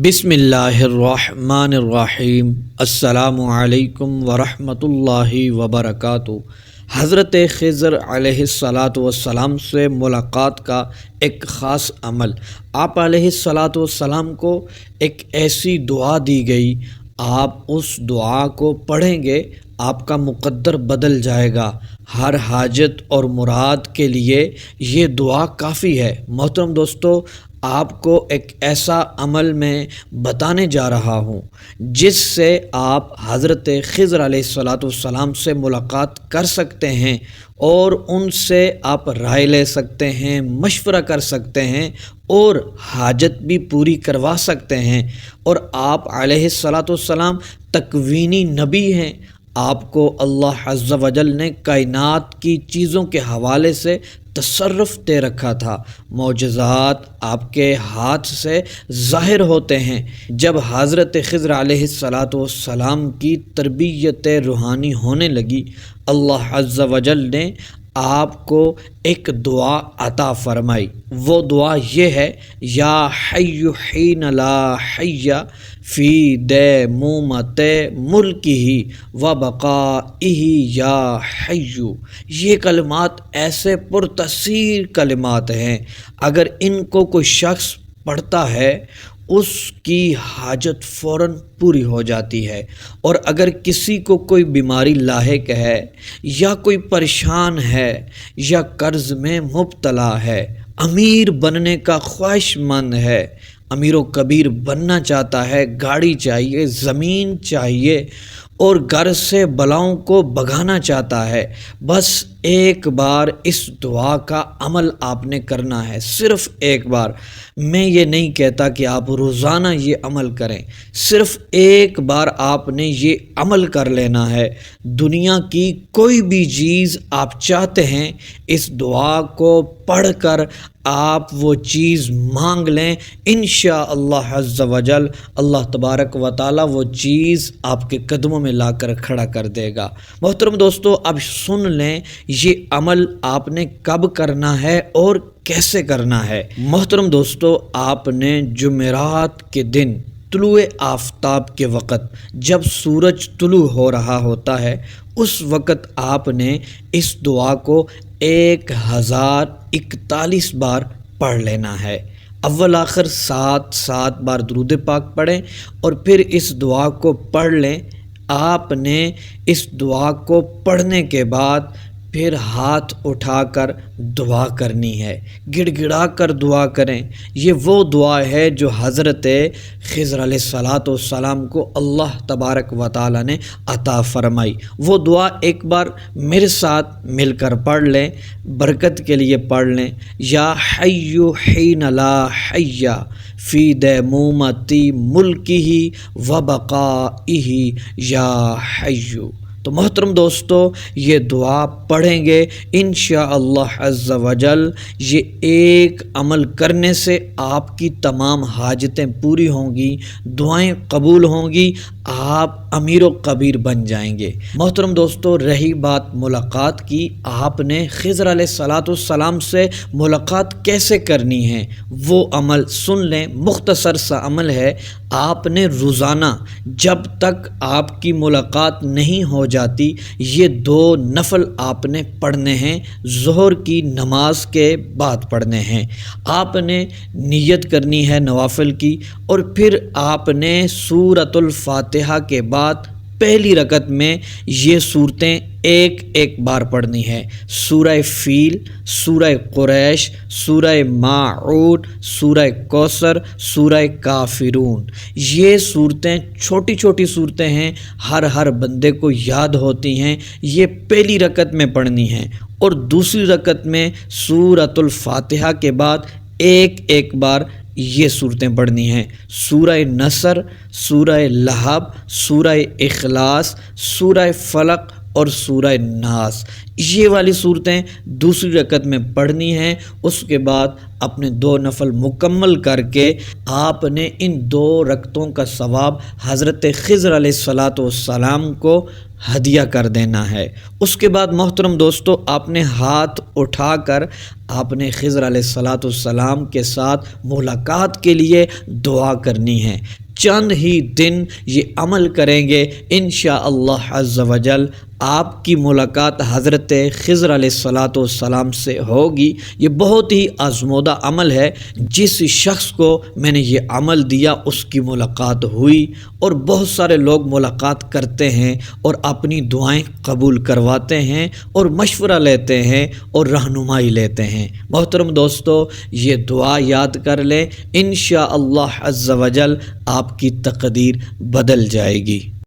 بسم اللہ الرحمن الرحیم۔ السلام علیکم ورحمۃ اللہ وبرکاتہ۔ حضرت خضر علیہ السلام سے ملاقات کا ایک خاص عمل۔ آپ علیہ السلام کو ایک ایسی دعا دی گئی، آپ اس دعا کو پڑھیں گے آپ کا مقدر بدل جائے گا۔ ہر حاجت اور مراد کے لیے یہ دعا کافی ہے۔ محترم دوستو، آپ کو ایک ایسا عمل میں بتانے جا رہا ہوں جس سے آپ حضرت خضر علیہ السلام سے ملاقات کر سکتے ہیں اور ان سے آپ رائے لے سکتے ہیں، مشورہ کر سکتے ہیں اور حاجت بھی پوری کروا سکتے ہیں۔ اور آپ علیہ السلام تکوینی نبی ہیں، آپ کو اللہ عز و جل نے کائنات کی چیزوں کے حوالے سے تصرف دے رکھا تھا۔ معجزات آپ کے ہاتھ سے ظاہر ہوتے ہیں۔ جب حضرت خضر علیہ السلام کی تربیت روحانی ہونے لگی، اللہ عز و جل نے آپ کو ایک دعا عطا فرمائی۔ وہ دعا یہ ہے، یا حی حین لا حی فی دیمومۃ ملکہ و بقائہ یا حی۔ یہ کلمات ایسے پرتاثیر کلمات ہیں، اگر ان کو کوئی شخص پڑھتا ہے اس کی حاجت فوراً پوری ہو جاتی ہے۔ اور اگر کسی کو کوئی بیماری لاحق ہے یا کوئی پریشان ہے یا قرض میں مبتلا ہے، امیر بننے کا خواہش مند ہے، امیر و کبیر بننا چاہتا ہے، گاڑی چاہیے، زمین چاہیے اور گھر سے بلاؤں کو بھگانا چاہتا ہے، بس ایک بار اس دعا کا عمل آپ نے کرنا ہے، صرف ایک بار۔ میں یہ نہیں کہتا کہ آپ روزانہ یہ عمل کریں، صرف ایک بار آپ نے یہ عمل کر لینا ہے۔ دنیا کی کوئی بھی چیز آپ چاہتے ہیں، اس دعا کو پڑھ کر آپ وہ چیز مانگ لیں، انشاءاللہ عز و جل اللہ تبارک و تعالی وہ چیز آپ کے قدموں میں لا کر کھڑا کر دے گا۔ محترم دوستو، اب سن لیں یہ عمل آپ نے کب کرنا ہے اور کیسے کرنا ہے۔ محترم دوستو، آپ نے جمعرات کے دن طلوع آفتاب کے وقت جب سورج طلوع ہو رہا ہوتا ہے، اس وقت آپ نے اس دعا کو 1041 بار پڑھ لینا ہے۔ اول آخر 7 بار درود پاک پڑھیں اور پھر اس دعا کو پڑھ لیں۔ آپ نے اس دعا کو پڑھنے کے بعد پھر ہاتھ اٹھا کر دعا کرنی ہے، گڑ گڑا کر دعا کریں۔ یہ وہ دعا ہے جو حضرت خضر علیہ السلام کو اللہ تبارک و تعالی نے عطا فرمائی۔ وہ دعا ایک بار میرے ساتھ مل کر پڑھ لیں، برکت کے لیے پڑھ لیں۔ یا حی حین لا حی فی دیمومۃ ملکہ و بقائہ یا حی۔ تو محترم دوستو، یہ دعا پڑھیں گے انشاءاللہ عز و جل، یہ ایک عمل کرنے سے آپ کی تمام حاجتیں پوری ہوں گی، دعائیں قبول ہوں گی، آپ امیر و کبیر بن جائیں گے۔ محترم دوستو، رہی بات ملاقات کی، آپ نے خضر علیہ السلام سے ملاقات کیسے کرنی ہے وہ عمل سن لیں۔ مختصر سا عمل ہے، آپ نے روزانہ جب تک آپ کی ملاقات نہیں ہو جاتی یہ 2 نفل آپ نے پڑھنے ہیں، ظہر کی نماز کے بعد پڑھنے ہیں۔ آپ نے نیت کرنی ہے نوافل کی، اور پھر آپ نے سورۃ الفاتحہ کے بعد پہلی رکعت میں یہ صورتیں ایک بار پڑھنی ہے۔ سورہ فیل، سورہ قریش، سورہ ماعون، سورہ کوثر، سورہ کافرون۔ یہ صورتیں چھوٹی چھوٹی صورتیں ہیں، ہر بندے کو یاد ہوتی ہیں، یہ پہلی رکعت میں پڑھنی ہیں۔ اور دوسری رکعت میں سورۃ الفاتحہ کے بعد ایک بار یہ صورتیں پڑھنی ہیں۔ سورہ نصر، سورہ لہب، سورہ اخلاص، سورہ فلق اور سورہ ناس، یہ والی صورتیں دوسری رکعت میں پڑھنی ہیں۔ اس کے بعد اپنے 2 نفل مکمل کر کے آپ نے ان 2 رکعتوں کا ثواب حضرت خضر علیہ السلام کو ہدیہ کر دینا ہے۔ اس کے بعد محترم دوستو، آپ نے ہاتھ اٹھا کر آپ نے خضر علیہ السلام کے ساتھ ملاقات کے لیے دعا کرنی ہے۔ چند ہی دن یہ عمل کریں گے، انشاءاللہ عز و جل آپ کی ملاقات حضرت خضر علیہ السلام سے ہوگی۔ یہ بہت ہی آزمودہ عمل ہے، جس شخص کو میں نے یہ عمل دیا اس کی ملاقات ہوئی، اور بہت سارے لوگ ملاقات کرتے ہیں اور اپنی دعائیں قبول کرواتے ہیں اور مشورہ لیتے ہیں اور رہنمائی لیتے ہیں۔ محترم دوستو، یہ دعا یاد کر لیں، انشاءاللہ عز و جل آپ کی تقدیر بدل جائے گی۔